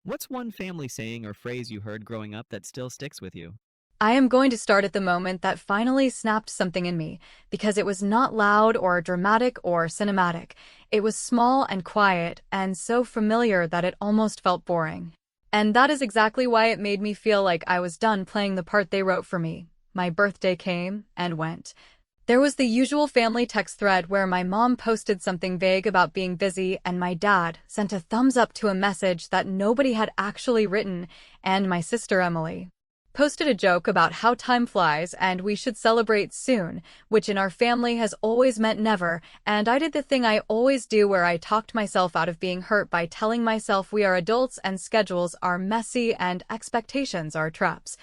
What's one family saying or phrase you heard growing up that still sticks with you? I am going to start at the moment that finally snapped something in me, because it was not loud or dramatic or cinematic. It was small and quiet and so familiar that it almost felt boring. And that is exactly why it made me feel like I was done playing the part they wrote for me. My birthday came and went. There was the usual family text thread where my mom posted something vague about being busy and my dad sent a thumbs up to a message that nobody had actually written, and my sister Emily posted a joke about how time flies and we should celebrate soon, which in our family has always meant never, and I did the thing I always do where I talked myself out of being hurt by telling myself we are adults and schedules are messy and expectations are traps.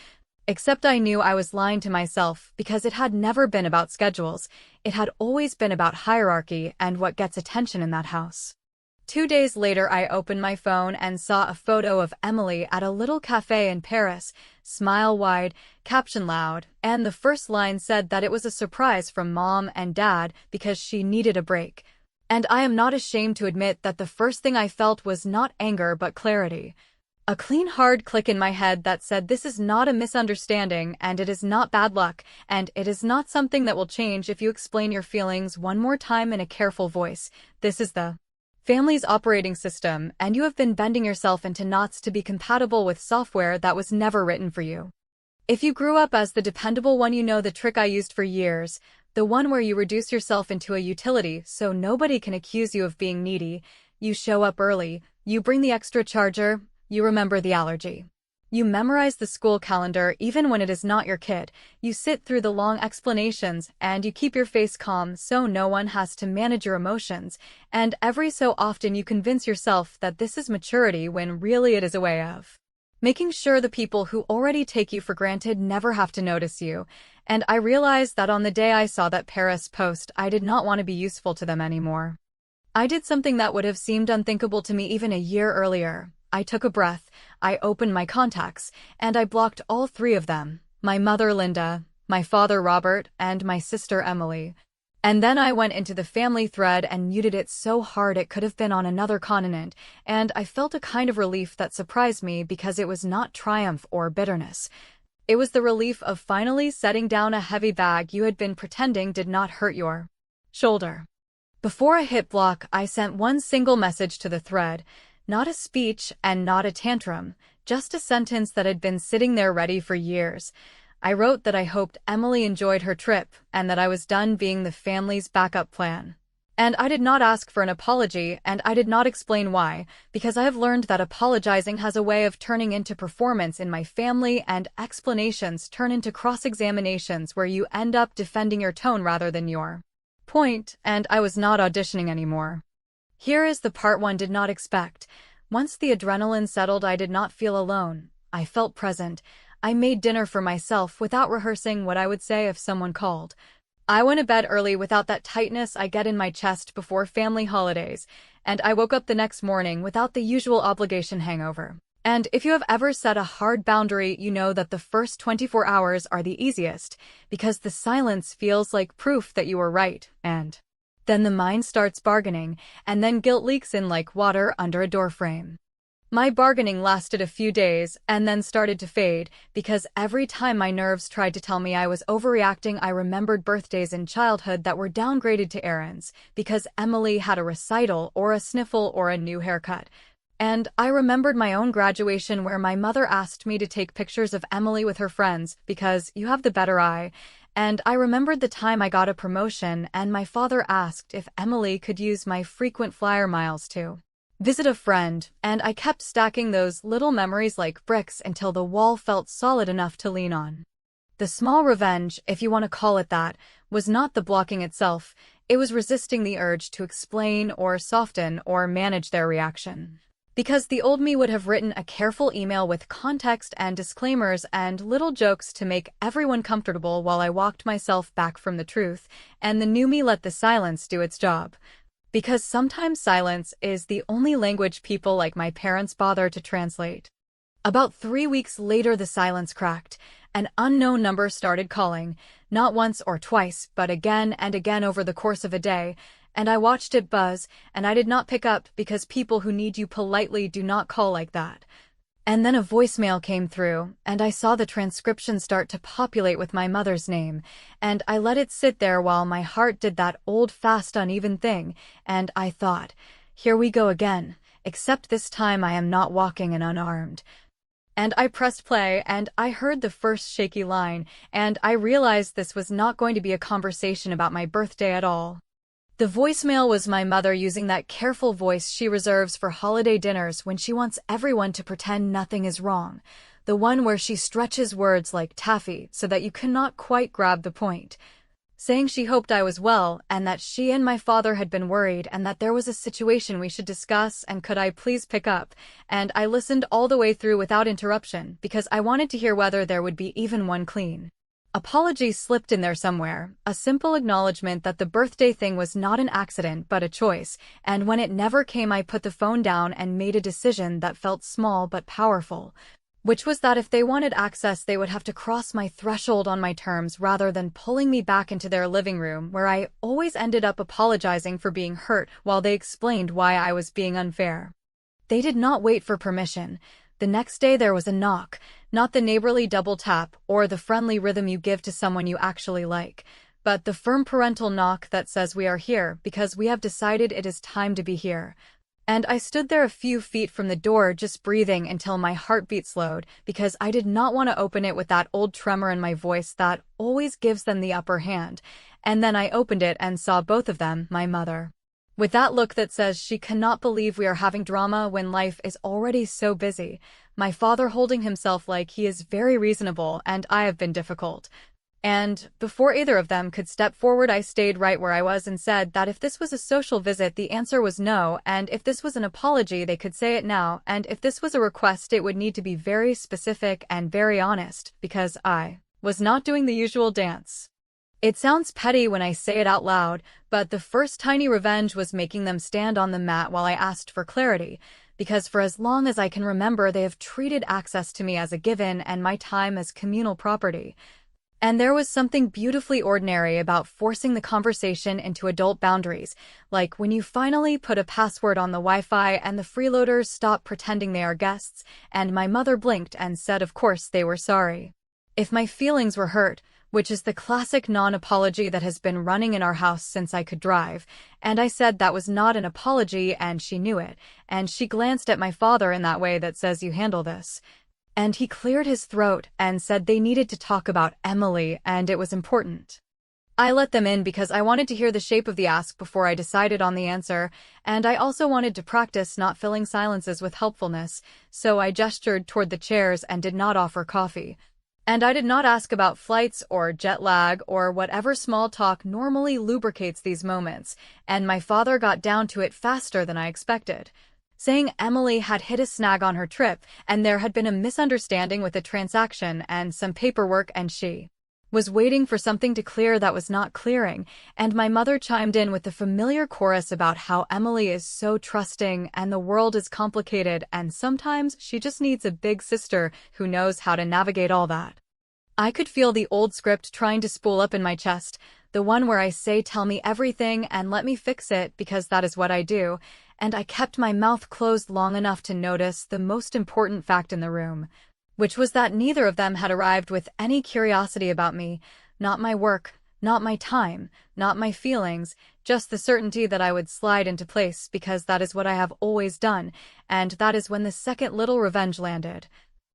Except I knew I was lying to myself because it had never been about schedules. It had always been about hierarchy and what gets attention in that house. 2 days later, I opened my phone and saw a photo of Emily at a little cafe in Paris, smile wide, caption loud, and the first line said that it was a surprise from mom and dad because she needed a break. And I am not ashamed to admit that the first thing I felt was not anger but clarity. A clean hard click in my head that said this is not a misunderstanding and it is not bad luck, and it is not something that will change if you explain your feelings one more time in a careful voice. This is the family's operating system, and you have been bending yourself into knots to be compatible with software that was never written for you. If you grew up as the dependable one, you know the trick I used for years, the one where you reduce yourself into a utility so nobody can accuse you of being needy. You show up early, you bring the extra charger, you remember the allergy. You memorize the school calendar even when it is not your kid. You sit through the long explanations and you keep your face calm so no one has to manage your emotions. And every so often you convince yourself that this is maturity when really it is a way of making sure the people who already take you for granted never have to notice you. And I realized that on the day I saw that Paris post, I did not want to be useful to them anymore. I did something that would have seemed unthinkable to me even a year earlier. I took a breath, I opened my contacts, and I blocked all three of them: my mother Linda, my father Robert, and my sister Emily. And then I went into the family thread and muted it so hard it could have been on another continent, and I felt a kind of relief that surprised me because it was not triumph or bitterness. It was the relief of finally setting down a heavy bag you had been pretending did not hurt your shoulder. Before I hit block, I sent one single message to the thread. Not a speech and not a tantrum, just a sentence that had been sitting there ready for years. I wrote that I hoped Emily enjoyed her trip and that I was done being the family's backup plan. And I did not ask for an apology, and I did not explain why, because I have learned that apologizing has a way of turning into performance in my family, and explanations turn into cross-examinations where you end up defending your tone rather than your point, and I was not auditioning anymore. Here is the part one did not expect. Once the adrenaline settled, I did not feel alone. I felt present. I made dinner for myself without rehearsing what I would say if someone called. I went to bed early without that tightness I get in my chest before family holidays, and I woke up the next morning without the usual obligation hangover. And if you have ever set a hard boundary, you know that the first 24 hours are the easiest, because the silence feels like proof that you were right, and then the mind starts bargaining, and then guilt leaks in like water under a doorframe. My bargaining lasted a few days, and then started to fade, because every time my nerves tried to tell me I was overreacting, I remembered birthdays in childhood that were downgraded to errands, because Emily had a recital or a sniffle or a new haircut. And I remembered my own graduation where my mother asked me to take pictures of Emily with her friends, because you have the better eye. And I remembered the time I got a promotion and my father asked if Emily could use my frequent flyer miles to visit a friend, and I kept stacking those little memories like bricks until the wall felt solid enough to lean on. The small revenge, if you want to call it that, was not the blocking itself. It was resisting the urge to explain or soften or manage their reaction. Because the old me would have written a careful email with context and disclaimers and little jokes to make everyone comfortable while I walked myself back from the truth, and the new me let the silence do its job. Because sometimes silence is the only language people like my parents bother to translate. About 3 weeks later, the silence cracked. An unknown number started calling, not once or twice, but again and again over the course of a day, and I watched it buzz, and I did not pick up because people who need you politely do not call like that. And then a voicemail came through, and I saw the transcription start to populate with my mother's name, and I let it sit there while my heart did that old fast uneven thing, and I thought, here we go again, except this time I am not walking and unarmed. And I pressed play, and I heard the first shaky line, and I realized this was not going to be a conversation about my birthday at all. The voicemail was my mother using that careful voice she reserves for holiday dinners when she wants everyone to pretend nothing is wrong. The one where she stretches words like taffy so that you cannot quite grab the point. Saying she hoped I was well, and that she and my father had been worried, and that there was a situation we should discuss, and could I please pick up. And I listened all the way through without interruption, because I wanted to hear whether there would be even one clean apology slipped in there somewhere, a simple acknowledgement that the birthday thing was not an accident but a choice, and when it never came I put the phone down and made a decision that felt small but powerful. Which was that if they wanted access they would have to cross my threshold on my terms rather than pulling me back into their living room where I always ended up apologizing for being hurt while they explained why I was being unfair. They did not wait for permission. The next day there was a knock, not the neighborly double tap or the friendly rhythm you give to someone you actually like, but the firm parental knock that says we are here because we have decided it is time to be here. And I stood there a few feet from the door just breathing until my heartbeat slowed because I did not want to open it with that old tremor in my voice that always gives them the upper hand. And then I opened it and saw both of them, my mother, with that look that says she cannot believe we are having drama when life is already so busy. My father holding himself like he is very reasonable and I have been difficult. And before either of them could step forward I stayed right where I was and said that if this was a social visit the answer was no, and if this was an apology they could say it now, and if this was a request it would need to be very specific and very honest, because I was not doing the usual dance. It sounds petty when I say it out loud, but the first tiny revenge was making them stand on the mat while I asked for clarity, because for as long as I can remember they have treated access to me as a given and my time as communal property. And there was something beautifully ordinary about forcing the conversation into adult boundaries, like when you finally put a password on the Wi-Fi and the freeloaders stop pretending they are guests, and my mother blinked and said of course they were sorry. If my feelings were hurt, which is the classic non-apology that has been running in our house since I could drive, and I said that was not an apology and she knew it, and she glanced at my father in that way that says you handle this. And he cleared his throat and said they needed to talk about Emily and it was important. I let them in because I wanted to hear the shape of the ask before I decided on the answer, and I also wanted to practice not filling silences with helpfulness, so I gestured toward the chairs and did not offer coffee. And I did not ask about flights or jet lag or whatever small talk normally lubricates these moments, and my father got down to it faster than I expected, saying Emily had hit a snag on her trip and there had been a misunderstanding with a transaction and some paperwork and she was waiting for something to clear that was not clearing, and my mother chimed in with the familiar chorus about how Emily is so trusting and the world is complicated and sometimes she just needs a big sister who knows how to navigate all that. I could feel the old script trying to spool up in my chest, the one where I say tell me everything and let me fix it because that is what I do, and I kept my mouth closed long enough to notice the most important fact in the room, which was that neither of them had arrived with any curiosity about me, not my work, not my time, not my feelings, just the certainty that I would slide into place because that is what I have always done, and that is when the second little revenge landed,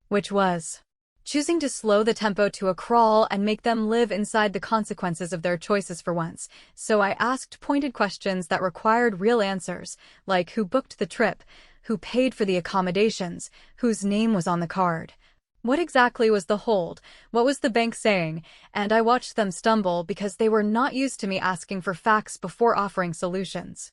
which was choosing to slow the tempo to a crawl and make them live inside the consequences of their choices for once. So I asked pointed questions that required real answers, like who booked the trip, who paid for the accommodations, whose name was on the card. What exactly was the hold? What was the bank saying? And I watched them stumble because they were not used to me asking for facts before offering solutions.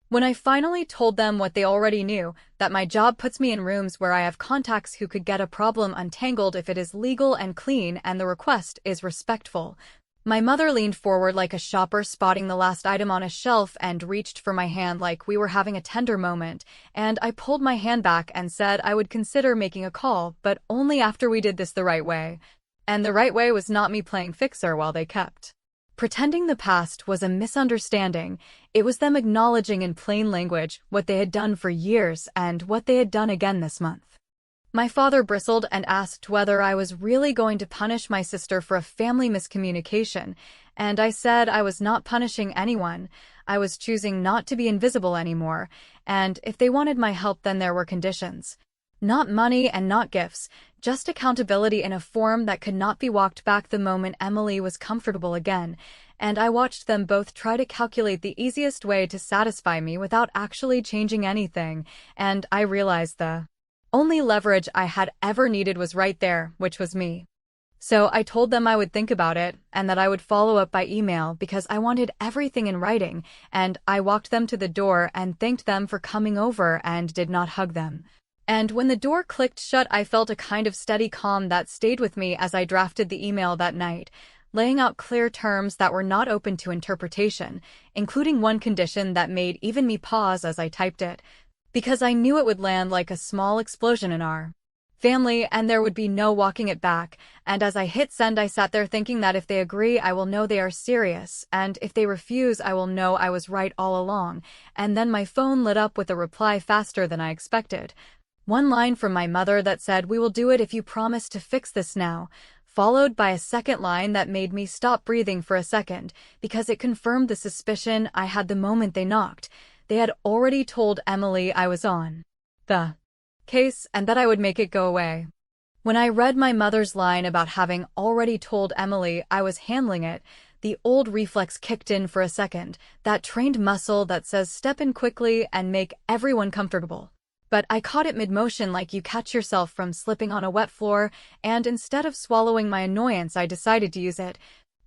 When I finally told them what they already knew, that my job puts me in rooms where I have contacts who could get a problem untangled if it is legal and clean and the request is respectful, my mother leaned forward like a shopper spotting the last item on a shelf and reached for my hand like we were having a tender moment, and I pulled my hand back and said I would consider making a call, but only after we did this the right way. And the right way was not me playing fixer while they kept pretending the past was a misunderstanding. It was them acknowledging in plain language what they had done for years and what they had done again this month. My father bristled and asked whether I was really going to punish my sister for a family miscommunication, and I said I was not punishing anyone. I was choosing not to be invisible anymore, and if they wanted my help, then there were conditions. Not money and not gifts, just accountability in a form that could not be walked back the moment Emily was comfortable again, and I watched them both try to calculate the easiest way to satisfy me without actually changing anything, and I realized the only leverage I had ever needed was right there, which was me. So I told them I would think about it, and that I would follow up by email because I wanted everything in writing, and I walked them to the door and thanked them for coming over and did not hug them. And when the door clicked shut, I felt a kind of steady calm that stayed with me as I drafted the email that night, laying out clear terms that were not open to interpretation, including one condition that made even me pause as I typed it, because I knew it would land like a small explosion in our family and there would be no walking it back. And as I hit send, I sat there thinking that if they agree, I will know they are serious, and if they refuse, I will know I was right all along. And then my phone lit up with a reply faster than I expected. One line from my mother that said, "We will do it if you promise to fix this now," followed by a second line that made me stop breathing for a second, because it confirmed the suspicion I had the moment they knocked. They had already told Emily I was on the case and that I would make it go away. When I read my mother's line about having already told Emily I was handling it, the old reflex kicked in for a second, that trained muscle that says step in quickly and make everyone comfortable. But I caught it mid-motion like you catch yourself from slipping on a wet floor, and instead of swallowing my annoyance, I decided to use it.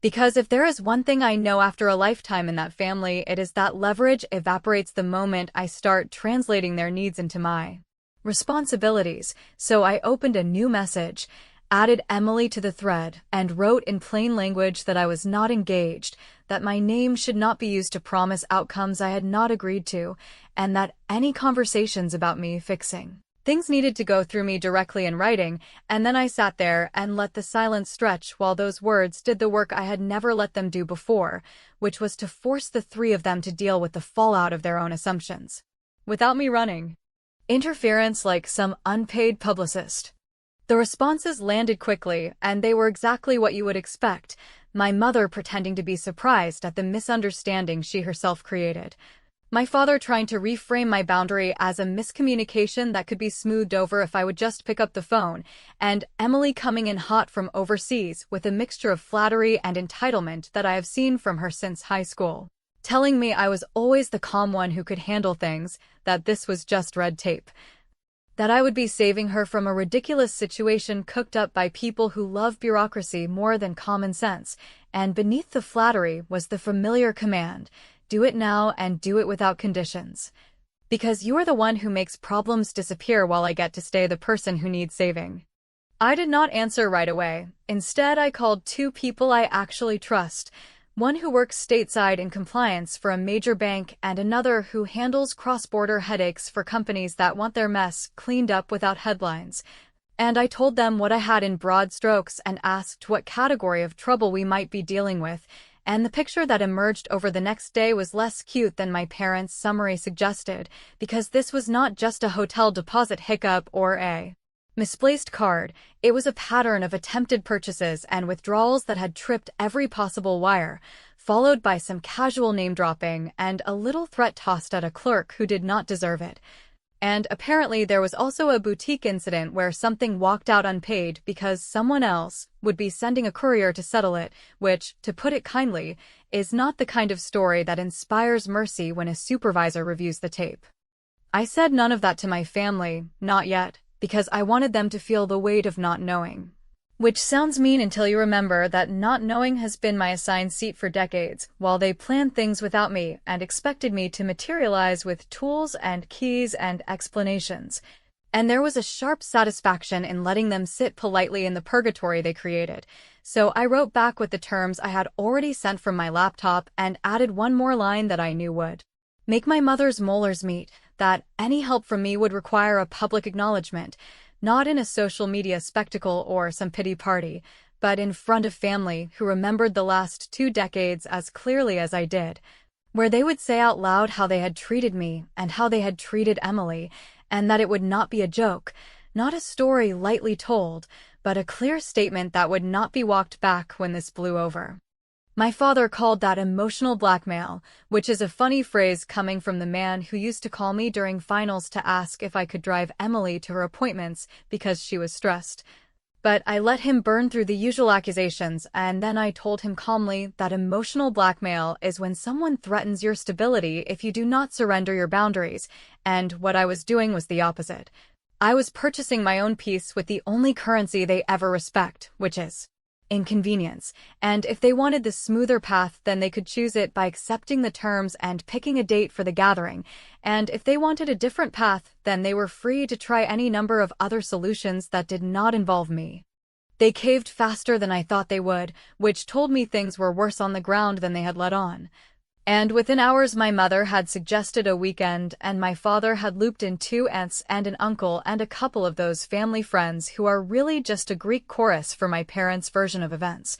Because if there is one thing I know after a lifetime in that family, it is that leverage evaporates the moment I start translating their needs into my responsibilities. So I opened a new message, added Emily to the thread, and wrote in plain language that I was not engaged, that my name should not be used to promise outcomes I had not agreed to, and that any conversations about me fixing things needed to go through me directly in writing. And then I sat there and let the silence stretch while those words did the work I had never let them do before, which was to force the three of them to deal with the fallout of their own assumptions, without me running interference like some unpaid publicist. The responses landed quickly, and they were exactly what you would expect, my mother pretending to be surprised at the misunderstanding she herself created. My father trying to reframe my boundary as a miscommunication that could be smoothed over if I would just pick up the phone, and Emily coming in hot from overseas with a mixture of flattery and entitlement that I have seen from her since high school, telling me I was always the calm one who could handle things, that this was just red tape, that I would be saving her from a ridiculous situation cooked up by people who love bureaucracy more than common sense, and beneath the flattery was the familiar command, do it now and do it without conditions. Because you are the one who makes problems disappear while I get to stay the person who needs saving. I did not answer right away. Instead, I called two people I actually trust, one who works stateside in compliance for a major bank and another who handles cross-border headaches for companies that want their mess cleaned up without headlines. And I told them what I had in broad strokes and asked what category of trouble we might be dealing with, and the picture that emerged over the next day was less cute than my parents' summary suggested, because this was not just a hotel deposit hiccup or a misplaced card. It was a pattern of attempted purchases and withdrawals that had tripped every possible wire, followed by some casual name-dropping and a little threat tossed at a clerk who did not deserve it. And apparently there was also a boutique incident where something walked out unpaid because someone else would be sending a courier to settle it, which, to put it kindly, is not the kind of story that inspires mercy when a supervisor reviews the tape. I said none of that to my family, not yet, because I wanted them to feel the weight of not knowing. Which sounds mean until you remember that not knowing has been my assigned seat for decades, while they planned things without me and expected me to materialize with tools and keys and explanations. And there was a sharp satisfaction in letting them sit politely in the purgatory they created. So I wrote back with the terms I had already sent from my laptop and added one more line that I knew would make my mother's molars meet, that any help from me would require a public acknowledgement, not in a social media spectacle or some pity party, but in front of family who remembered the last 2 decades as clearly as I did, where they would say out loud how they had treated me and how they had treated Emily, and that it would not be a joke, Not a story lightly told, but a clear statement that would not be walked back when this blew over. My father called that emotional blackmail, which is a funny phrase coming from the man who used to call me during finals to ask if I could drive Emily to her appointments because she was stressed. But I let him burn through the usual accusations, and then I told him calmly that emotional blackmail is when someone threatens your stability if you do not surrender your boundaries, and what I was doing was the opposite. I was purchasing my own peace with the only currency they ever respect, which is inconvenience, and if they wanted the smoother path, then they could choose it by accepting the terms and picking a date for the gathering, and if they wanted a different path, then they were free to try any number of other solutions that did not involve me. They caved faster than I thought they would, which told me things were worse on the ground than they had let on. And within hours my mother had suggested a weekend, and my father had looped in 2 aunts and an uncle and a couple of those family friends who are really just a Greek chorus for my parents' version of events.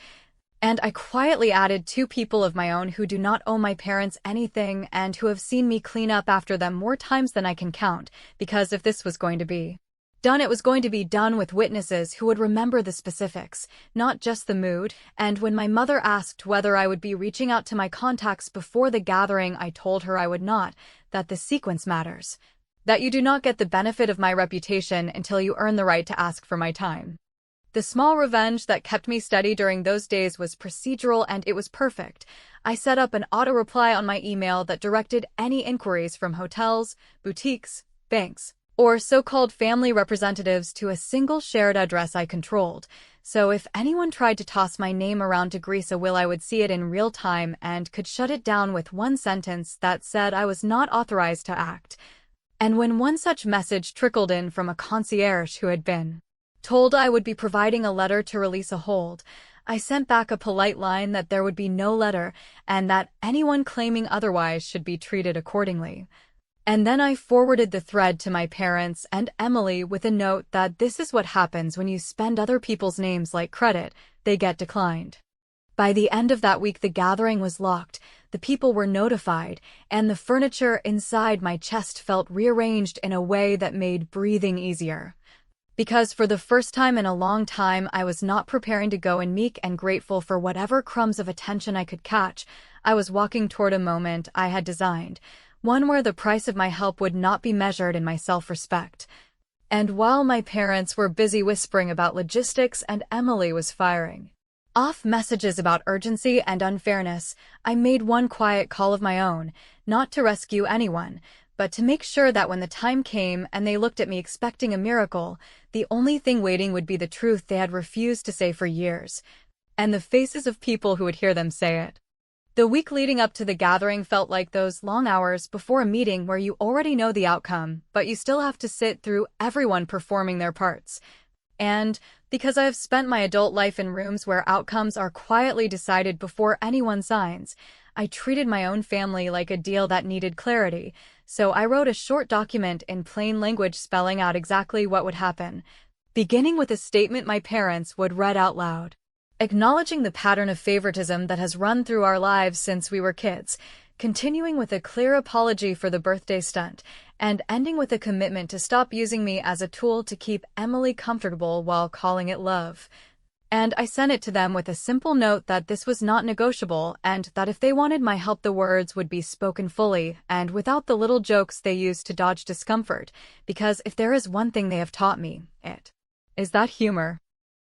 And I quietly added 2 people of my own who do not owe my parents anything and who have seen me clean up after them more times than I can count, because if this was going to be done, it was going to be done with witnesses who would remember the specifics, not just the mood. And when my mother asked whether I would be reaching out to my contacts before the gathering, I told her I would not, that the sequence matters, that you do not get the benefit of my reputation until you earn the right to ask for my time. The small revenge that kept me steady during those days was procedural, and it was perfect. I set up an auto-reply on my email that directed any inquiries from hotels, boutiques, banks, or so-called family representatives to a single shared address I controlled. So if anyone tried to toss my name around to grease a will, I would see it in real time and could shut it down with one sentence that said I was not authorized to act. And when one such message trickled in from a concierge who had been told I would be providing a letter to release a hold, I sent back a polite line that there would be no letter and that anyone claiming otherwise should be treated accordingly. And then I forwarded the thread to my parents and Emily with a note that this is what happens when you spend other people's names like credit, they get declined. By the end of that week, the gathering was locked, the people were notified, and the furniture inside my chest felt rearranged in a way that made breathing easier. Because for the first time in a long time, I was not preparing to go in meek and grateful for whatever crumbs of attention I could catch. I was walking toward a moment I had designed, one where the price of my help would not be measured in my self-respect. And while my parents were busy whispering about logistics and Emily was firing off messages about urgency and unfairness, I made one quiet call of my own, not to rescue anyone, but to make sure that when the time came and they looked at me expecting a miracle, the only thing waiting would be the truth they had refused to say for years, and the faces of people who would hear them say it. The week leading up to the gathering felt like those long hours before a meeting where you already know the outcome, but you still have to sit through everyone performing their parts. And because I have spent my adult life in rooms where outcomes are quietly decided before anyone signs, I treated my own family like a deal that needed clarity, so I wrote a short document in plain language spelling out exactly what would happen, beginning with a statement my parents would read out loud, acknowledging the pattern of favoritism that has run through our lives since we were kids, continuing with a clear apology for the birthday stunt, and ending with a commitment to stop using me as a tool to keep Emily comfortable while calling it love. And I sent it to them with a simple note that this was not negotiable and that if they wanted my help, the words would be spoken fully and without the little jokes they used to dodge discomfort, because if there is one thing they have taught me, it is that humor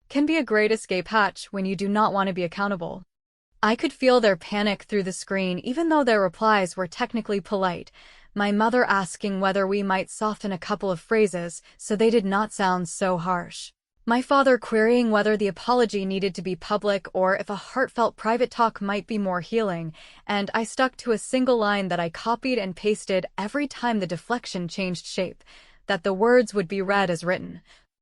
can be a great escape hatch when you do not want to be accountable. I could feel their panic through the screen, even though their replies were technically polite. My mother asking whether we might soften a couple of phrases so they did not sound so harsh. My father querying whether the apology needed to be public or if a heartfelt private talk might be more healing, and I stuck to a single line that I copied and pasted every time the deflection changed shape, that the words would be read as written,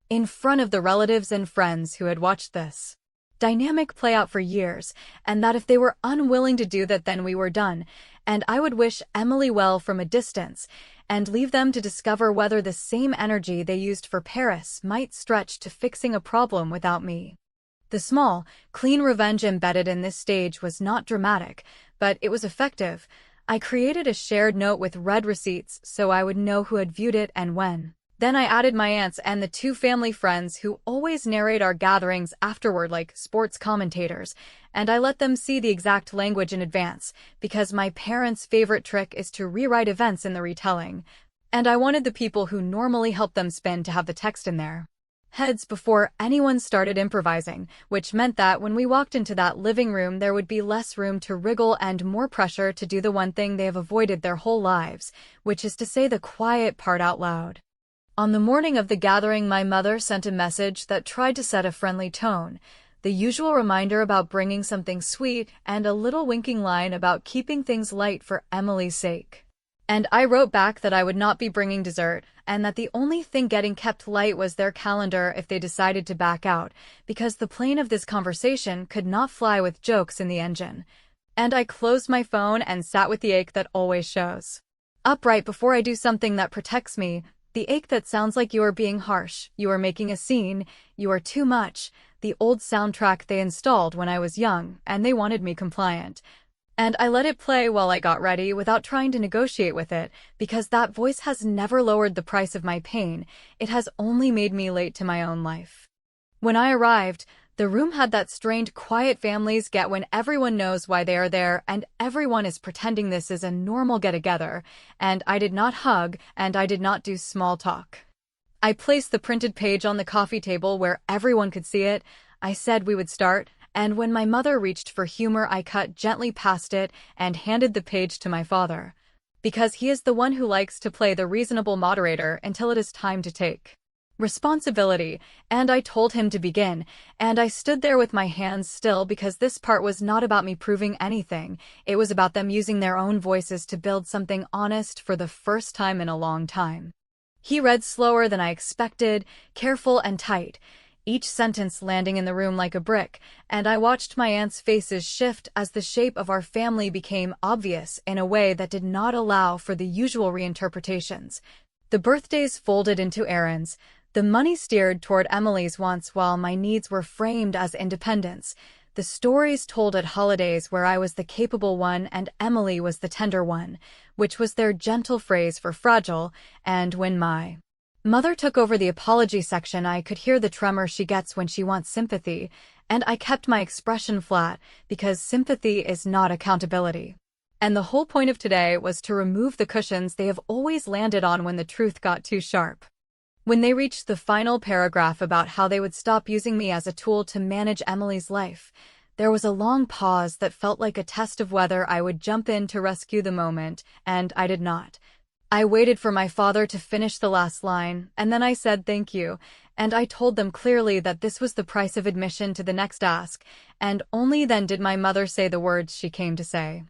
in front of the relatives and friends who had watched this dynamic play out for years, and that if they were unwilling to do that, then we were done, and I would wish Emily well from a distance, and leave them to discover whether the same energy they used for Paris might stretch to fixing a problem without me. The small, clean revenge embedded in this stage was not dramatic, but it was effective. I created a shared note with red receipts so I would know who had viewed it and when. Then I added my aunts and the two family friends who always narrate our gatherings afterward like sports commentators, and I let them see the exact language in advance, because my parents' favorite trick is to rewrite events in the retelling, and I wanted the people who normally help them spin to have the text in their heads before anyone started improvising, which meant that when we walked into that living room there would be less room to wriggle and more pressure to do the one thing they have avoided their whole lives, which is to say the quiet part out loud. On the morning of the gathering, my mother sent a message that tried to set a friendly tone, the usual reminder about bringing something sweet and a little winking line about keeping things light for Emily's sake. And I wrote back that I would not be bringing dessert, and that the only thing getting kept light was their calendar if they decided to back out, because the plane of this conversation could not fly with jokes in the engine. And I closed my phone and sat with the ache that always shows up right before I do something that protects me, the ache that sounds like you are being harsh, you are making a scene, you are too much, the old soundtrack they installed when I was young, and they wanted me compliant. And I let it play while I got ready without trying to negotiate with it, because that voice has never lowered the price of my pain, it has only made me late to my own life. When I arrived, the room had that strained quiet families get when everyone knows why they are there and everyone is pretending this is a normal get-together, and I did not hug and I did not do small talk. I placed the printed page on the coffee table where everyone could see it. I said we would start, and when my mother reached for humor I cut gently past it and handed the page to my father, because he is the one who likes to play the reasonable moderator until it is time to take responsibility, and I told him to begin, and I stood there with my hands still because this part was not about me proving anything, it was about them using their own voices to build something honest for the first time in a long time. He read slower than I expected, careful and tight, each sentence landing in the room like a brick, and I watched my aunts' faces shift as the shape of our family became obvious in a way that did not allow for the usual reinterpretations. The birthdays folded into errands, the money steered toward Emily's wants while my needs were framed as independence, the stories told at holidays where I was the capable one and Emily was the tender one, which was their gentle phrase for fragile, and when my mother took over the apology section I could hear the tremor she gets when she wants sympathy, and I kept my expression flat because sympathy is not accountability. And the whole point of today was to remove the cushions they have always landed on when the truth got too sharp. When they reached the final paragraph about how they would stop using me as a tool to manage Emily's life, there was a long pause that felt like a test of whether I would jump in to rescue the moment, and I did not. I waited for my father to finish the last line, and then I said thank you, and I told them clearly that this was the price of admission to the next ask, and only then did my mother say the words she came to say.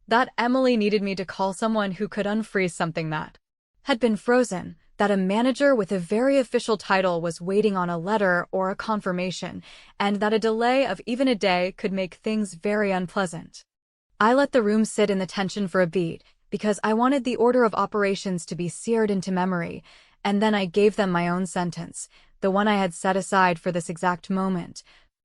That Emily needed me to call someone who could unfreeze something that had been frozen, that a manager with a very official title was waiting on a letter or a confirmation, and that a delay of even a day could make things very unpleasant. I let the room sit in the tension for a beat, because I wanted the order of operations to be seared into memory, and then I gave them my own sentence, the one I had set aside for this exact moment,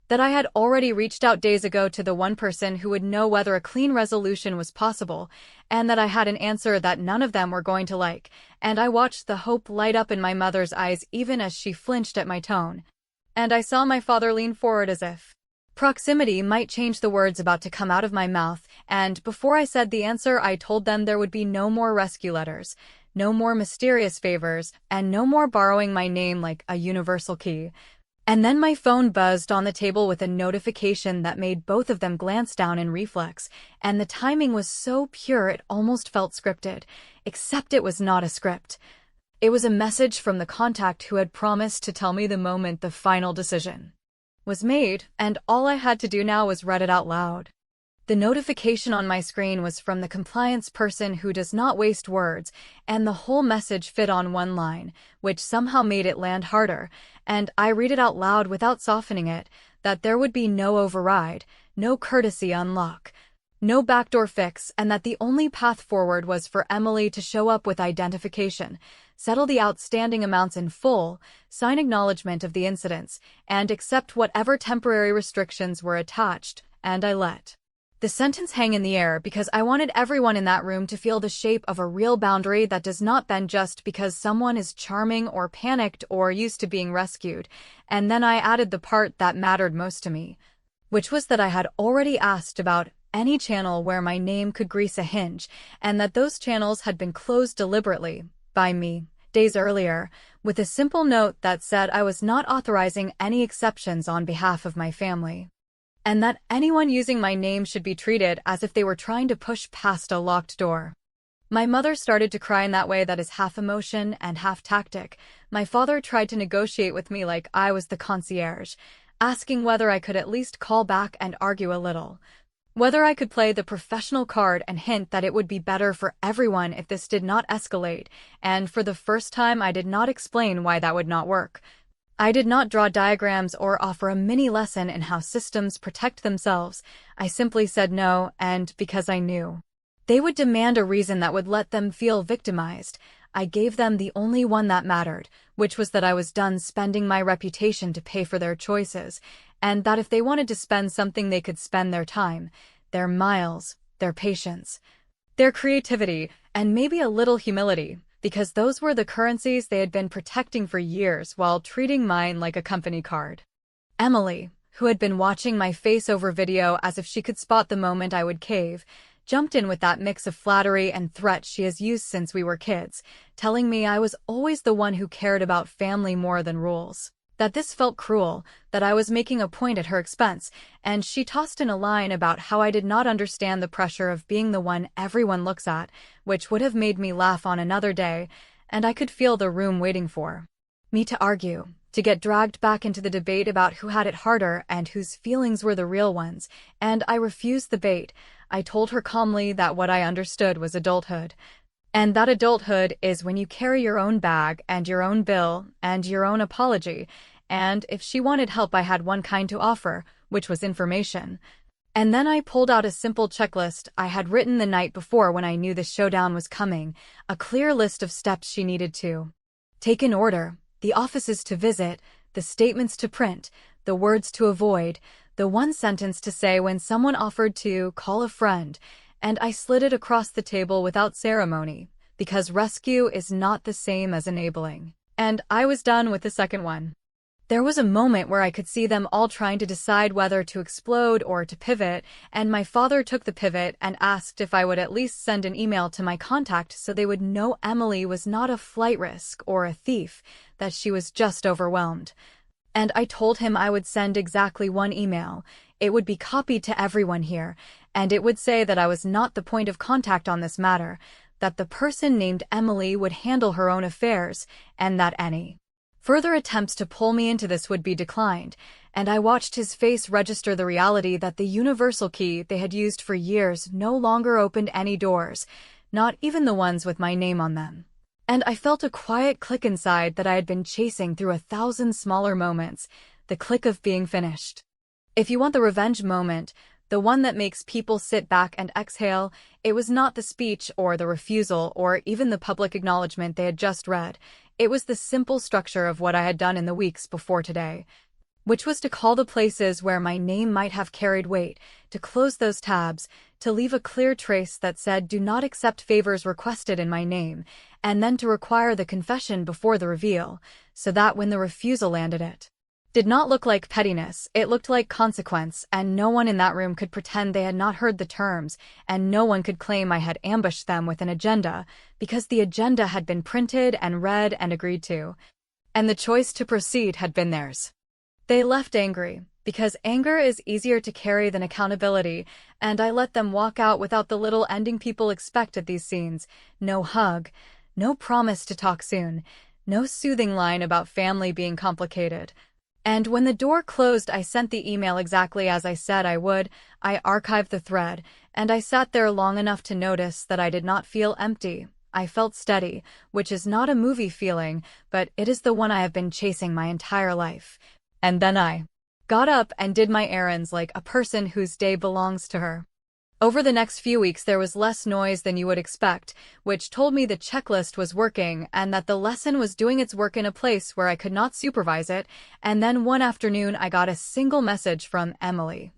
that I had already reached out days ago to the one person who would know whether a clean resolution was possible, and that I had an answer that none of them were going to like, and I watched the hope light up in my mother's eyes even as she flinched at my tone. And I saw my father lean forward as if proximity might change the words about to come out of my mouth, and before I said the answer I told them there would be no more rescue letters, no more mysterious favors, and no more borrowing my name like a universal key. And then my phone buzzed on the table with a notification that made both of them glance down in reflex, and the timing was so pure it almost felt scripted, except it was not a script. It was a message from the contact who had promised to tell me the moment the final decision was made, and all I had to do now was read it out loud. The notification on my screen was from the compliance person who does not waste words, and the whole message fit on one line, which somehow made it land harder, and I read it out loud without softening it, that there would be no override, no courtesy unlock, no backdoor fix, and that the only path forward was for Emily to show up with identification, settle the outstanding amounts in full, sign acknowledgement of the incidents, and accept whatever temporary restrictions were attached, and I let The sentence hang in the air because I wanted everyone in that room to feel the shape of a real boundary that does not bend just because someone is charming or panicked or used to being rescued. And then I added the part that mattered most to me, which was that I had already asked about any channel where my name could grease a hinge, and that those channels had been closed deliberately, by me, days earlier, with a simple note that said I was not authorizing any exceptions on behalf of my family, and that anyone using my name should be treated as if they were trying to push past a locked door. My mother started to cry in that way that is half emotion and half tactic. My father tried to negotiate with me like I was the concierge, asking whether I could at least call back and argue a little, whether I could play the professional card and hint that it would be better for everyone if this did not escalate, and for the first time I did not explain why that would not work. I did not draw diagrams or offer a mini lesson in how systems protect themselves. I simply said no, and because I knew they would demand a reason that would let them feel victimized, I gave them the only one that mattered, which was that I was done spending my reputation to pay for their choices, and that if they wanted to spend something they could spend their time, their miles, their patience, their creativity, and maybe a little humility, because those were the currencies they had been protecting for years while treating mine like a company card. Emily, who had been watching my face over video as if she could spot the moment I would cave, jumped in with that mix of flattery and threat she has used since we were kids, telling me I was always the one who cared about family more than rules, that this felt cruel, that I was making a point at her expense, and she tossed in a line about how I did not understand the pressure of being the one everyone looks at, which would have made me laugh on another day, and I could feel the room waiting for me to argue, to get dragged back into the debate about who had it harder and whose feelings were the real ones, and I refused the bait. I told her calmly that what I understood was adulthood, and that adulthood is when you carry your own bag and your own bill and your own apology, and if she wanted help I had one kind to offer, which was information. And then I pulled out a simple checklist I had written the night before when I knew the showdown was coming, a clear list of steps she needed to take in order, the offices to visit, the statements to print, the words to avoid, the one sentence to say when someone offered to call a friend, and I slid it across the table without ceremony, because rescue is not the same as enabling. And I was done with the second one. There was a moment where I could see them all trying to decide whether to explode or to pivot, and my father took the pivot and asked if I would at least send an email to my contact so they would know Emily was not a flight risk or a thief, that she was just overwhelmed. And I told him I would send exactly one email. It would be copied to everyone here, and it would say that I was not the point of contact on this matter, that the person named Emily would handle her own affairs, and that any further attempts to pull me into this would be declined, and I watched his face register the reality that the universal key they had used for years no longer opened any doors, not even the ones with my name on them. And I felt a quiet click inside that I had been chasing through 1,000 smaller moments, the click of being finished. If you want the revenge moment, the one that makes people sit back and exhale, it was not the speech or the refusal or even the public acknowledgement they had just read. It was the simple structure of what I had done in the weeks before today, which was to call the places where my name might have carried weight, to close those tabs, to leave a clear trace that said do not accept favors requested in my name, and then to require the confession before the reveal, so that when the refusal landed it did not look like pettiness, it looked like consequence, and no one in that room could pretend they had not heard the terms, and no one could claim I had ambushed them with an agenda, because the agenda had been printed and read and agreed to, and the choice to proceed had been theirs. They left angry, because anger is easier to carry than accountability, and I let them walk out without the little ending people expect at these scenes. No hug, no promise to talk soon, no soothing line about family being complicated. And when the door closed, I sent the email exactly as I said I would. I archived the thread, and I sat there long enough to notice that I did not feel empty. I felt steady, which is not a movie feeling, but it is the one I have been chasing my entire life. And then I got up and did my errands like a person whose day belongs to her. Over the next few weeks there was less noise than you would expect, which told me the checklist was working and that the lesson was doing its work in a place where I could not supervise it, and then one afternoon I got a single message from Emily.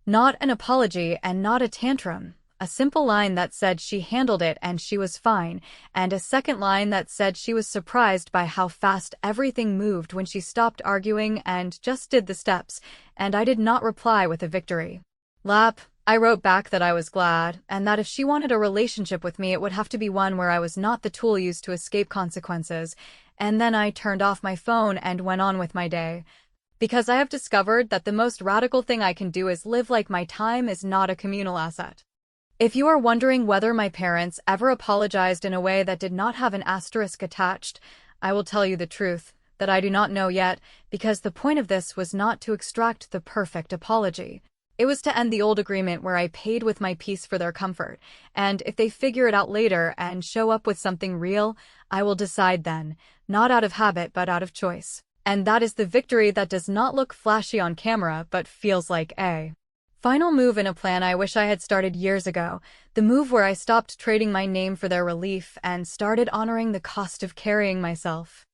Not an apology and not a tantrum. A simple line that said she handled it and she was fine, and a second line that said she was surprised by how fast everything moved when she stopped arguing and just did the steps, and I did not reply with a victory lap. I wrote back that I was glad, and that if she wanted a relationship with me it would have to be one where I was not the tool used to escape consequences, and then I turned off my phone and went on with my day. Because I have discovered that the most radical thing I can do is live like my time is not a communal asset. If you are wondering whether my parents ever apologized in a way that did not have an asterisk attached, I will tell you the truth, that I do not know yet, because the point of this was not to extract the perfect apology. It was to end the old agreement where I paid with my peace for their comfort, and if they figure it out later and show up with something real, I will decide then, not out of habit but out of choice. And that is the victory that does not look flashy on camera but feels like a final move in a plan I wish I had started years ago, the move where I stopped trading my name for their relief and started honoring the cost of carrying myself.